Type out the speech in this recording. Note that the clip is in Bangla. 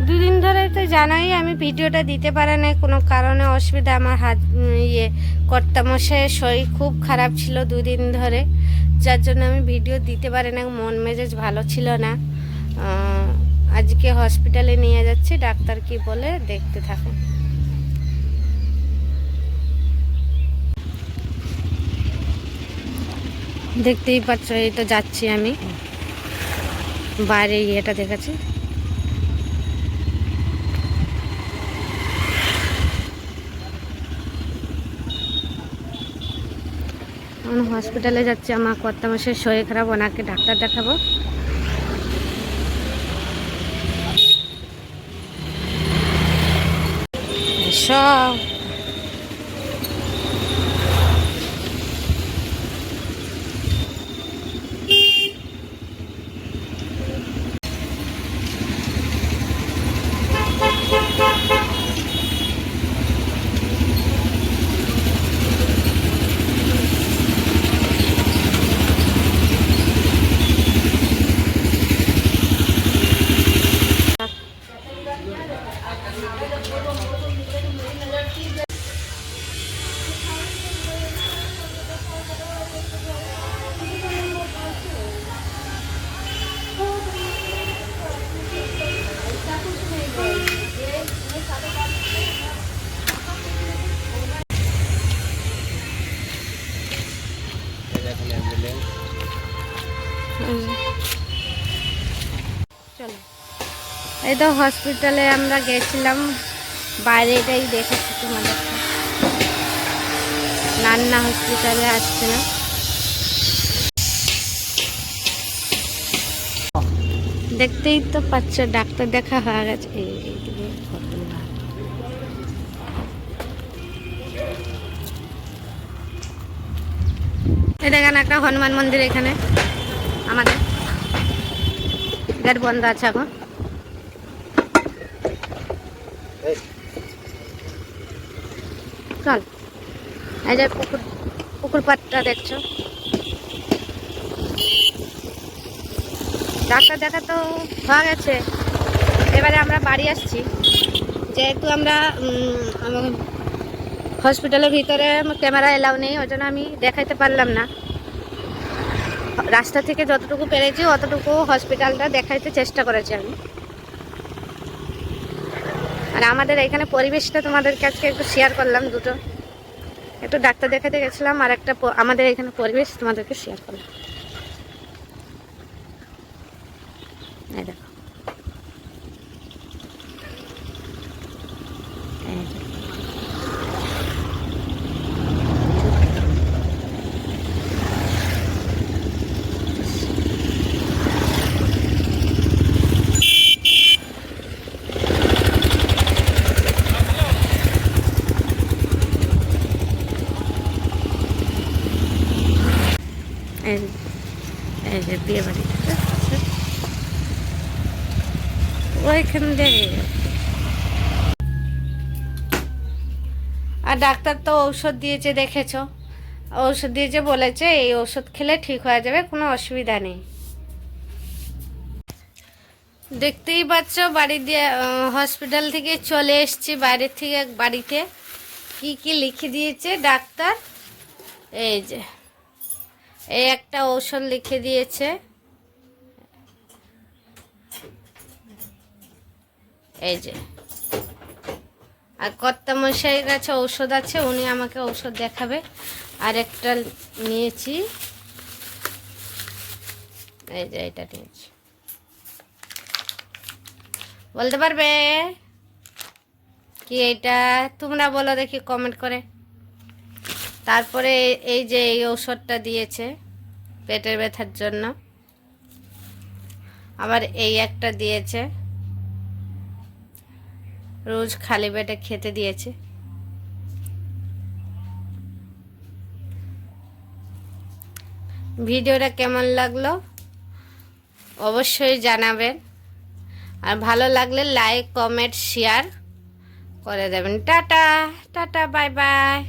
দুদিন ধরে তো জানাই আমি ভিডিওটা দিতে পারি না, কোনো কারণে অসুবিধা। আমার হাত কর্তামশাইয়ের শরীর খুব খারাপ ছিল দুদিন ধরে, যার জন্য আমি ভিডিও দিতে পারি না। মন মেজাজ ভালো ছিল না। আজকে হসপিটালে নিয়ে যাচ্ছি, ডাক্তার কি বলে দেখতে থাকুন। দেখতেই পাচ্ছ, এই তো যাচ্ছি আমি বাইরে, ইয়েটা দেখেছি। হসপিটালে যাচ্ছি, আমার কর্তামশাইয়ের শরীর খারাপ, ওনাকে ডাক্তার দেখাবো। সব চলো, এই তো হসপিটালে আমরা গেছিলাম, বাইরে এটাই দেখাচ্ছি তোমাদের। নান্না হসপিটালে আসছে না, দেখতেই তো পাচ্ছ, ডাক্তার দেখা হয়ে গেছে। এই দেখেন একটা হনুমান মন্দির এখানে, আমাদের গেট বন্ধ আছে এখন। চল, এই যে পুকুর পাড়টা দেখছো। ডাক্তার দেখা তো হয়ে গেছে, এবারে আমরা বাড়ি আসছি। যেহেতু আমরা হসপিটালের ভিতরে ক্যামেরা এলাও নেই, ওই জন্য আমি দেখাইতে পারলাম না। রাস্তা থেকে যতটুকু পেরেছি অতটুকু হসপিটালটা দেখাইতে চেষ্টা করেছি আমি। আর আমাদের এখানে পরিবেশটা তোমাদের কাছে একটু শেয়ার করলাম, দুটো, একটু ডাক্তার দেখাতে গেছিলাম, আর একটা আমাদের এখানে পরিবেশ তোমাদেরকে শেয়ার করলাম। এই দেখো, এই যে বিয়ে বাড়িটা ওইখান দিয়ে। আর ডাক্তার তো ঔষধ দিয়েছে, দেখেছো, ঔষধ দিয়েছে, বলেছে এই ওষুধ খেলে ঠিক হয়ে যাবে, কোনো অসুবিধা নেই। দেখতেই পাচ্ছ, বাড়ি দিয়ে হসপিটাল থেকে চলে এসেছি, বাইরের থেকে বাড়িতে। কি কি লিখে দিয়েছে ডাক্তার, এই যে এই একটা ঔষধ লিখে দিয়েছে, এই যে। আর কর্তামশাইয়ের কাছে ঔষধ আছে, উনি আমাকে ঔষধ দেখাবে। আর একটা নিয়েছি, এই যে এটা নিয়েছি। বলতে পারবে কি এটা? তোমরা বলো দেখি কমেন্ট করে। তারপরে এই যে এই ঔষধটা দিয়েছে পেটের ব্যথার জন্য, আবার এই একটা দিয়েছে, রোজ খালি পেটে খেতে দিয়েছে। ভিডিওটা কেমন লাগলো অবশ্যই জানাবেন, আর ভালো লাগলে লাইক কমেন্ট শেয়ার করে দেবেন। Tata tata, bye bye.